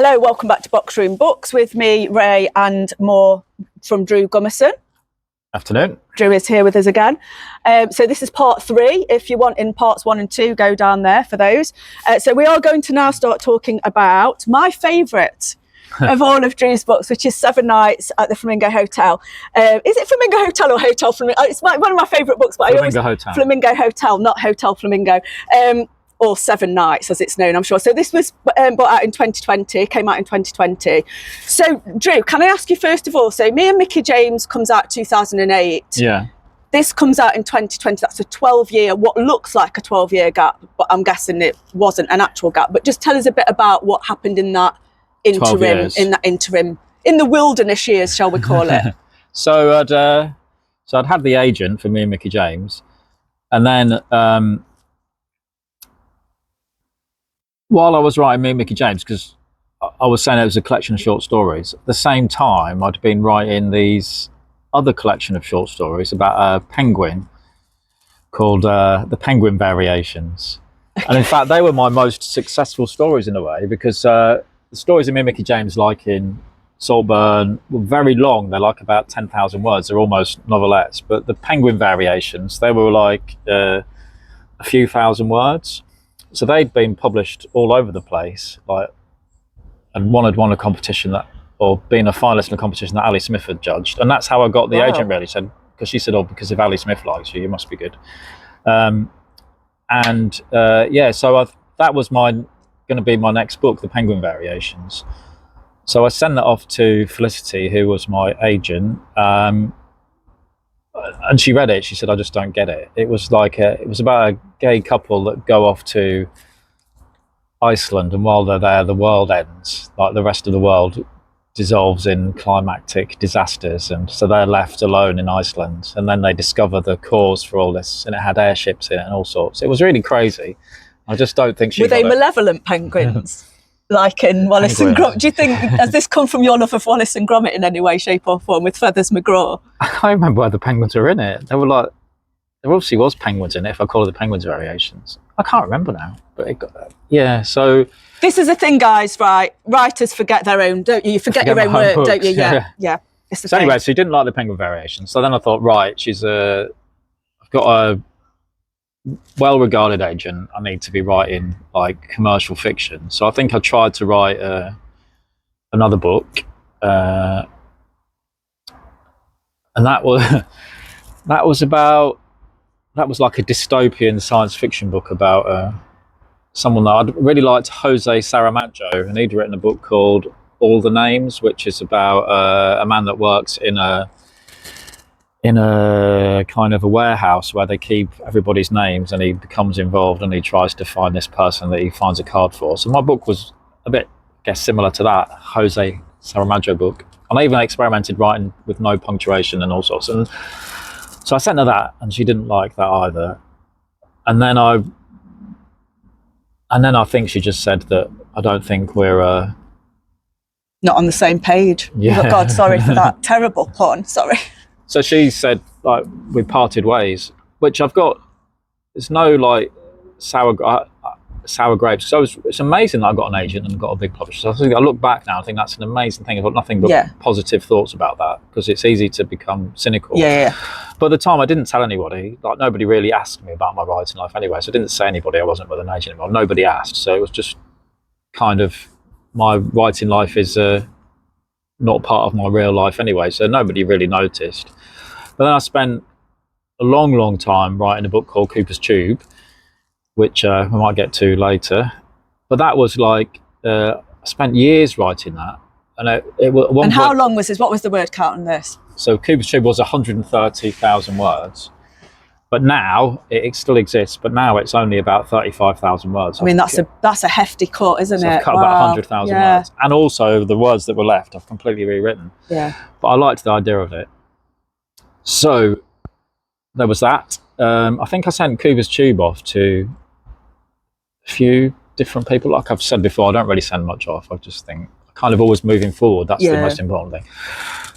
Hello, welcome back to Boxroom Books with me, Ray, and more from Drew Gummerson. Afternoon. Drew is here with us again. So this is part 3. If you want in parts 1 and 2, go down there for those. So we are going to now start talking about my favourite of all of Drew's books, which is 7 Nights at the Flamingo Hotel. Is it Flamingo Hotel or Hotel Flamingo? It's one of my favourite books, but Hotel. Flamingo Hotel, not Hotel Flamingo. Or 7 Nights, as it's known, I'm sure. So this was brought out in 2020, came out in 2020. So, Drew, can I ask you first of all, so Me and Mickey James comes out 2008. Yeah. This comes out in 2020. That's a 12-year, what looks like a 12-year gap, but I'm guessing it wasn't an actual gap. But just tell us a bit about what happened in that interim, in the wilderness years, shall we call it? So I'd had the agent for Me and Mickey James, and then while I was writing Me and Mickey James, because I was saying it was a collection of short stories, at the same time I'd been writing these other collection of short stories about a penguin called The Penguin Variations. And in fact, they were my most successful stories in a way, because the stories of Me and Mickey James, like in Saltburn, were very long. They're like about 10,000 words. They're almost novelettes. But The Penguin Variations, they were like a few thousand words. So they'd been published all over the place, and one had won a competition or been a finalist in a competition that Ali Smith had judged, and that's how I got the agent. Really said, because she said, "Oh, because if Ali Smith likes you, you must be good." So that was going to be my next book, The Penguin Variations. So I sent that off to Felicity, who was my agent. And she read it. She said, "I just don't get it." It was about a gay couple that go off to Iceland, and while they're there, the world ends. Like the rest of the world dissolves in climactic disasters, and so they're left alone in Iceland. And then they discover the cause for all this, and it had airships in it and all sorts. It was really crazy. I just don't think she. Were they malevolent penguins? Like in Wallace and Gromit? Do you think, has this come from your love of Wallace and Gromit in any way, shape or form with Feathers McGraw? I can't remember where the penguins were in it. There obviously was penguins in it, if I call it The Penguins Variations. I can't remember now, but so... This is the thing, guys, right? Writers forget their own, don't you? You forget your own work, don't you? Yeah. It's the thing. Anyway, so she didn't like The Penguin Variations. So then I thought, right, I've got a well-regarded agent. I need to be writing like commercial fiction. So I think I tried to write another book, and that was like a dystopian science fiction book about someone that I'd really liked, Jose Saramago, and he'd written a book called All the Names, which is about a man that works in a kind of a warehouse where they keep everybody's names, and he becomes involved and he tries to find this person that he finds a card for. So my book was a bit, I guess, similar to that Jose Saramago book. And I even experimented writing with no punctuation and all sorts. And so I sent her that, and she didn't like that either. And then I think she just said that I don't think we're not on the same page. Yeah. Oh, God, sorry for that terrible pun. Sorry. So she said, like, we parted ways, which I've got. There's no like sour grapes. So it's amazing that I got an agent and got a big publisher. So I think I look back now, I think that's an amazing thing. I've got nothing but positive thoughts about that, because it's easy to become cynical. Yeah. But at the time, I didn't tell anybody. Like, nobody really asked me about my writing life anyway. So I didn't say anybody I wasn't with an agent anymore. Nobody asked. So it was just kind of, my writing life is not part of my real life anyway. So nobody really noticed. But then I spent a long, long time writing a book called Cooper's Tube, which we might get to later. But that was like, I spent years writing that. And how long was this? What was the word count on this? So Cooper's Tube was 130,000 words. But now, it still exists, but now it's only about 35,000 words. I mean, that's a hefty cut, isn't it? I've cut about 100,000 words. And also the words that were left, I've completely rewritten. Yeah. But I liked the idea of it. So there was that. I think I sent Cooper's Tube off to a few different people. Like I've said before, I don't really send much off. I just think kind of always moving forward. That's the most important thing.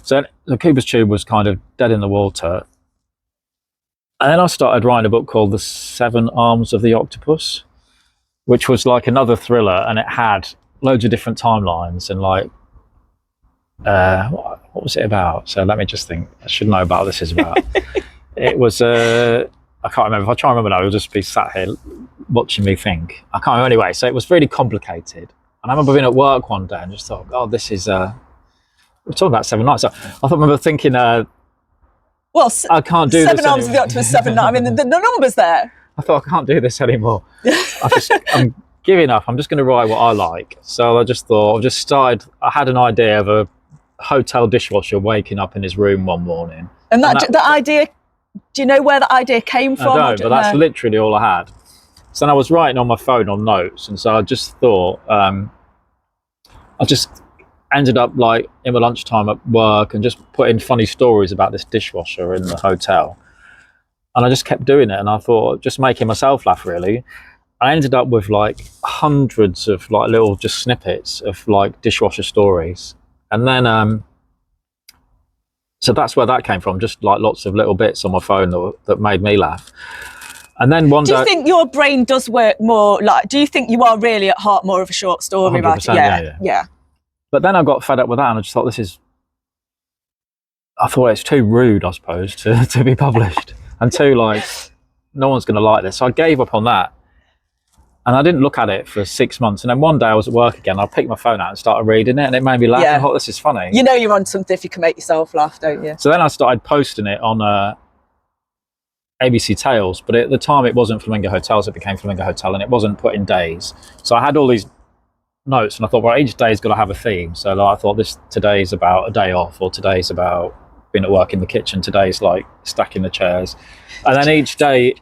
So the Cooper's Tube was kind of dead in the water. And then I started writing a book called The 7 Arms of the Octopus, which was like another thriller, and it had loads of different timelines and like what was it about? So let me just think. I should know about what this is about. It was I can't remember. If I try and remember now, you'll just be sat here watching me think. I can't remember anyway. So it was really complicated. And I remember being at work one day and just thought, oh, this is we're talking about 7 nights. So I remember thinking, well, I can't do 7 this arms of the anymore. octopus, 7 nights. I mean, the number's there. I thought, I can't do this anymore. I'm giving up. I'm just going to write what I like. So I just thought, I had an idea of a hotel dishwasher waking up in his room one morning. And that idea, do you know where that idea came from? I don't, but that's literally all I had. So then I was writing on my phone on notes, and so I just thought, I just ended up like in my lunchtime at work and just put in funny stories about this dishwasher in the hotel. And I just kept doing it, and I thought, just making myself laugh really. I ended up with like hundreds of like little just snippets of like dishwasher stories. And then so that's where that came from, just like lots of little bits on my phone that made me laugh. And then one day, do you think your brain does work more like, do you think you are really at heart more of a short story writer? Yeah. But then I got fed up with that, and I just thought, I thought it's too rude, I suppose, to be published. And too, like, no one's going to like this. So I gave up on that. And I didn't look at it for 6 months. And then one day I was at work again. I picked my phone out and started reading it, and it made me laugh. Yeah. I thought, this is funny. You know you're on something if you can make yourself laugh, don't you? So then I started posting it on ABC Tales. But at the time, it wasn't Flamingo Hotels. It became Flamingo Hotel, and it wasn't put in days. So I had all these notes, and I thought, well, each day's got to have a theme. So like, I thought, today's about a day off, or today's about being at work in the kitchen, today's like stacking the chairs. And then each day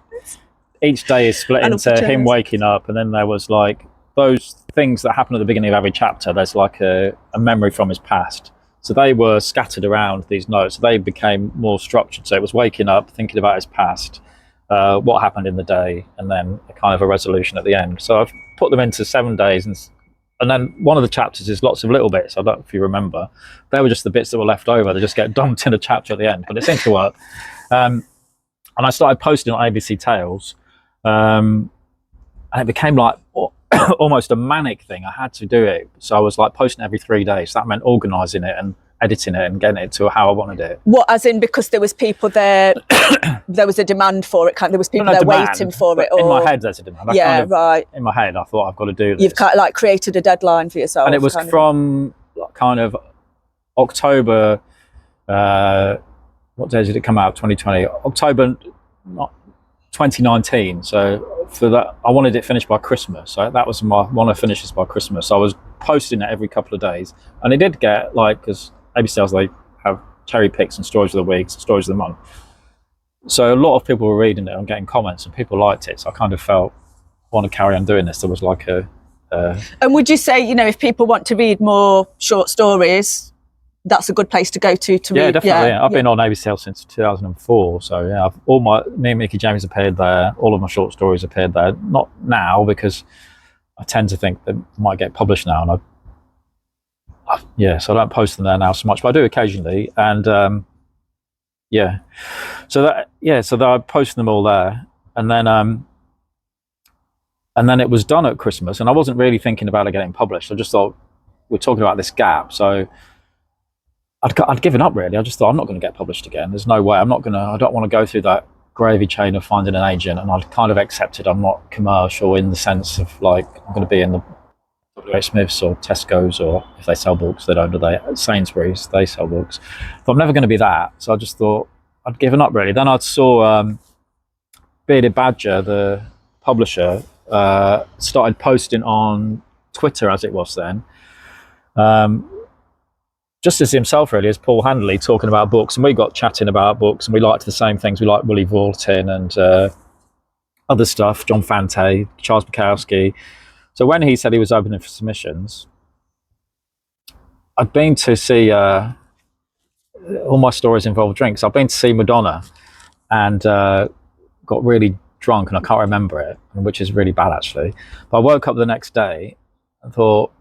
is split into him waking up, and then there was like those things that happen at the beginning of every chapter. There's like a memory from his past. So they were scattered around these notes. So they became more structured. So it was waking up, thinking about his past, what happened in the day, and then a kind of a resolution at the end. So I've put them into 7 days, and then one of the chapters is lots of little bits. I don't know if you remember. They were just the bits that were left over. They just get dumped in a chapter at the end, but it seemed to work. And I started posting on ABC Tales, and it became like almost a manic thing. I had to do it. So I was like posting every 3 days. That meant organising it and editing it and getting it to how I wanted it. What, as in because there was people there, there was a demand for it, there was people there waiting for it? Or... In my head there's a demand. Right. In my head I thought, I've got to do this. You've kind of like created a deadline for yourself. And it was from kind of October, what day did it come out? 2020. October 2019. So for that, I wanted it finished by Christmas. So that was my want to finish this by Christmas. So I was posting it every couple of days, and it did get like, because ABC Tales, they have cherry picks and stories of the week, stories of the month. So a lot of people were reading it and getting comments, and people liked it. So I kind of felt I want to carry on doing this. There was like a. And would you say, you know, if people want to read more short stories, that's a good place to go to yeah, read? Definitely. Yeah. I've been on ABC Tales since 2004. So yeah, me and Mickey James appeared there. All of my short stories appeared there. Not now, because I tend to think they might get published now, and so I don't post them there now so much, but I do occasionally. And so I posted them all there, and then it was done at Christmas, and I wasn't really thinking about it getting published. I just thought, we're talking about this gap, so I'd given up really. I just thought, I'm not going to get published again. There's no way. I don't want to go through that gravy chain of finding an agent, and I'd kind of accepted I'm not commercial in the sense of like I'm going to be in the WH Smiths or Tesco's, or if they sell books, they don't, do they? Sainsbury's, they sell books. But I'm never going to be that. So I just thought I'd given up really. Then I saw Bearded Badger, the publisher, started posting on Twitter, as it was then, just as himself really, as Paul Handley, talking about books, and we got chatting about books, and we liked the same things. We liked Willie Vaultin and other stuff, John Fante, Charles Bukowski. So when he said he was opening for submissions, I'd been to see all my stories involve drinks. I've been to see Madonna, and got really drunk, and I can't remember it, which is really bad actually. But I woke up the next day and thought,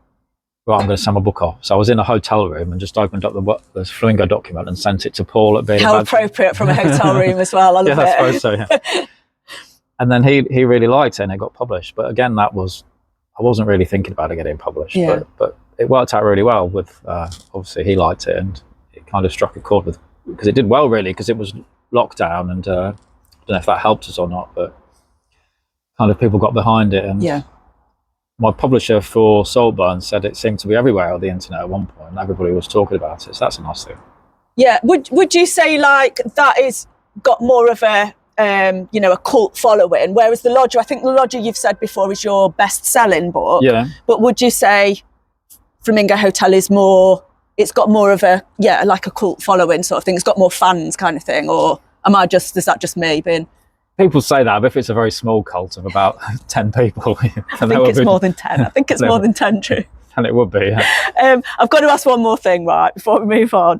well, I'm going to send my book off. So I was in a hotel room and just opened up the Flamingo document and sent it to Paul at Bearded Badger. How appropriate from a hotel room as well. I love I suppose so. Yeah. And then he really liked it, and it got published. But again, I I wasn't really thinking about it getting published, Yeah. but it worked out really well with, obviously he liked it, and it kind of struck a chord with, because it did well really, because it was lockdown, and I don't know if that helped us or not, but kind of people got behind it. And Yeah. my publisher for Saltburn said it seemed to be everywhere on the internet at one point, and everybody was talking about it, so that's a nice thing. Yeah. Would you say like that is got more of a a cult following, whereas the Lodger, I think the Lodger you've said before is your best-selling book. Yeah. But would you say Flamingo Hotel is more? It's got more of a like a cult following sort of thing. It's got more fans, kind of thing, or is that just me being? People say that, but if it's a very small cult of about 10 people, I think it's more than 10. I think it's more than 10, Drew. And it would be. Yeah. I've got to ask one more thing, right, before we move on.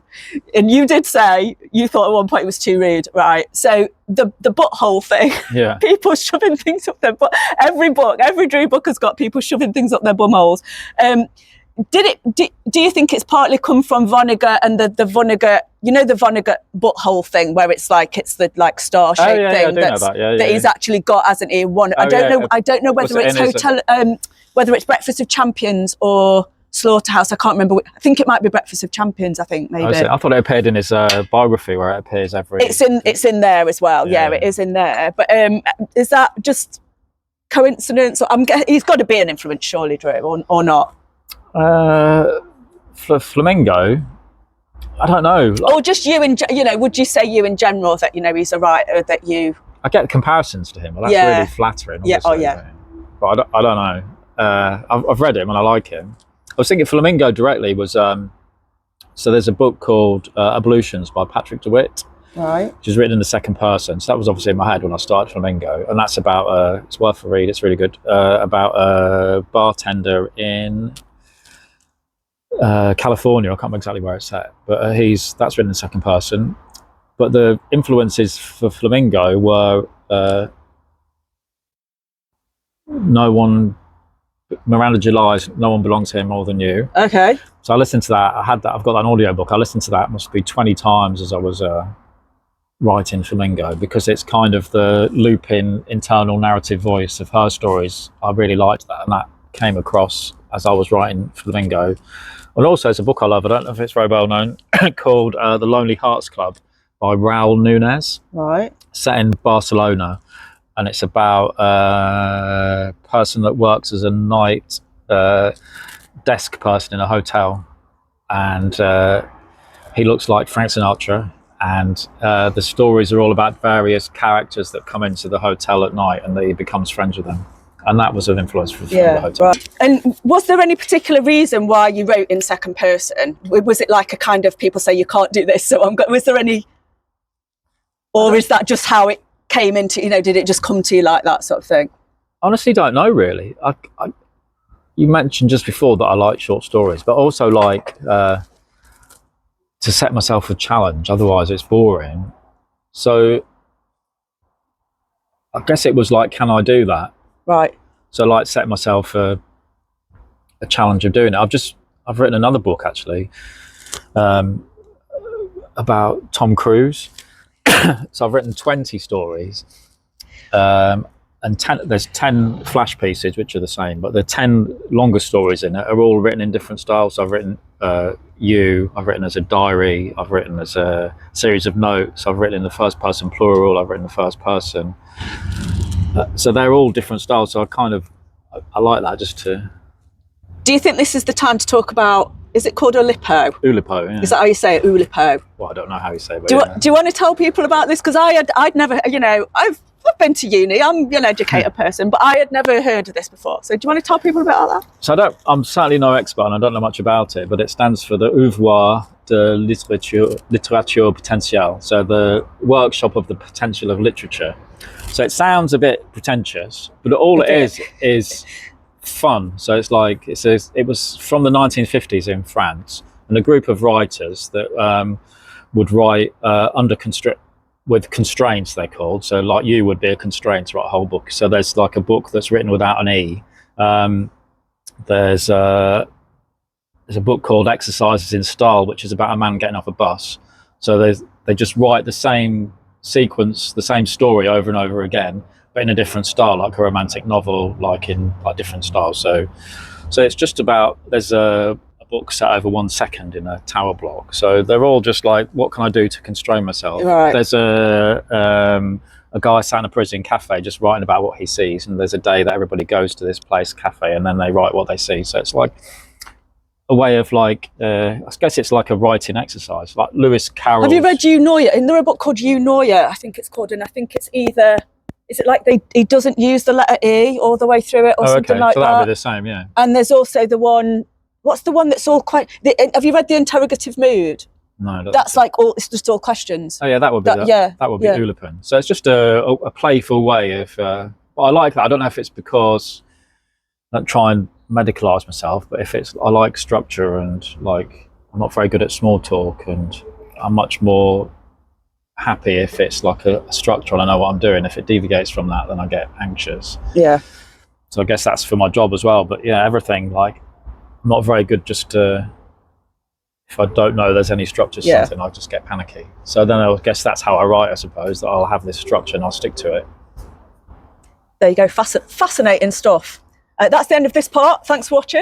And you did say you thought at one point it was too rude, right? So the butthole thing, Yeah. people shoving things up their butt. Every Drew book has got people shoving things up their bumholes. Do you think it's partly come from Vonnegut and the Vonnegut, the Vonnegut butthole thing, where it's the like star-shaped thing that he's actually got, hasn't he? I don't know whether it's whether it's Breakfast of Champions or Slaughterhouse. I can't remember. I think it might be Breakfast of Champions. I think maybe. I thought it appeared in his biography, where it appears every. It's in there as well. Yeah, it is in there. But is that just coincidence? Or he's got to be an influence, surely, Drew, or not? For Flamingo, I don't know. Or just you would you say you in general that he's a writer that you? I get comparisons to him. Well, that's really flattering. Yeah. Obviously, but I don't know. I've read him and I like him. I was thinking Flamingo directly was so there's a book called Ablutions by Patrick DeWitt, right, which is written in the second person. So that was obviously in my head when I started Flamingo, and that's about it's worth a read. It's really good, about a bartender in California. I can't remember exactly where it's set, but that's written in second person. But the influences for Flamingo were Miranda July's No One Belongs Here More Than You. Okay. So I listened to that. I've got that audiobook. I listened to that must be 20 times as I was writing Flamingo, because it's kind of the looping internal narrative voice of her stories. I really liked that, and that came across as I was writing Flamingo. And also it's a book I love, I don't know if it's very well known, called The Lonely Hearts Club by Raul Nunez. Right. Set in Barcelona. And it's about a person that works as a night desk person in a hotel. And he looks like Frank Sinatra. And the stories are all about various characters that come into the hotel at night, and that he becomes friends with them. And that was of influence for the hotel. Right. And was there any particular reason why you wrote in second person? Was it like a kind of, people say you can't do this, so was there any, or is that just how it came into, did it just come to you like that sort of thing? Honestly, don't know really. You mentioned just before that I like short stories, but also like to set myself a challenge, otherwise it's boring. So I guess it was like, can I do that? Right. So like set myself a challenge of doing it. I've written another book actually about Tom Cruise. So I've written 20 stories, and there's 10 flash pieces which are the same, but the 10 longer stories in it are all written in different styles. So I've written I've written as a diary, I've written as a series of notes, I've written in the first person plural, I've written the first person. So they're all different styles. So I like that just to. Do you think this is the time to talk about? Is it called Oulipo? Oulipo, yeah. Is that how you say it, Oulipo? Well, I don't know how you say it. Do you want to tell people about this? Because I'd never, I've been to uni. I'm an educated person, but I had never heard of this before. So do you want to tell people about that? So I'm certainly no expert, and I don't know much about it, but it stands for the Ouvroir de Littérature Potentielle. So the workshop of the potential of literature. So it sounds a bit pretentious, but all it is fun. So it's like it was from the 1950s in France, and a group of writers that would write with constraints, they're called. So like you would be a constraint to write a whole book. So there's like a book that's written without an E. There's a book called Exercises in Style, which is about a man getting off a bus. So they just write the same sequence, the same story over and over again, but in a different style, like a romantic novel, like in like different styles. So it's just about, there's a book set over 1 second in a tower block. So they're all just like, what can I do to constrain myself? Right. There's a guy sat in a prison cafe just writing about what he sees, and there's a day that everybody goes to this place cafe and then they write what they see. So it's like a way of like, I guess it's like a writing exercise, like Lewis Carroll. Have you read Eunoia? Isn't there a book called Eunoia? I think it's called, and I think it's either, is it like he doesn't use the letter E all the way through it, or something like so that? that'll be the same, yeah. And there's also the one, what's the one that's all quite, have you read The Interrogative Mood? No, that's like all, it's just all questions. Oh yeah, that would be that would be Oulipo. So it's just a playful way of, but I like that. I don't know if it's because I don't try and medicalise myself, but if it's, I like structure, and like I'm not very good at small talk, and I'm much more happy if it's like a structure and I know what I'm doing. If it deviates from that, then I get anxious. Yeah. So I guess that's for my job as well. But yeah, everything, like I'm not very good just to, if I don't know there's any structure to something, I just get panicky. So then I guess that's how I write, I suppose, that I'll have this structure and I'll stick to it. There you go, fascinating stuff. That's the end of this part. Thanks for watching.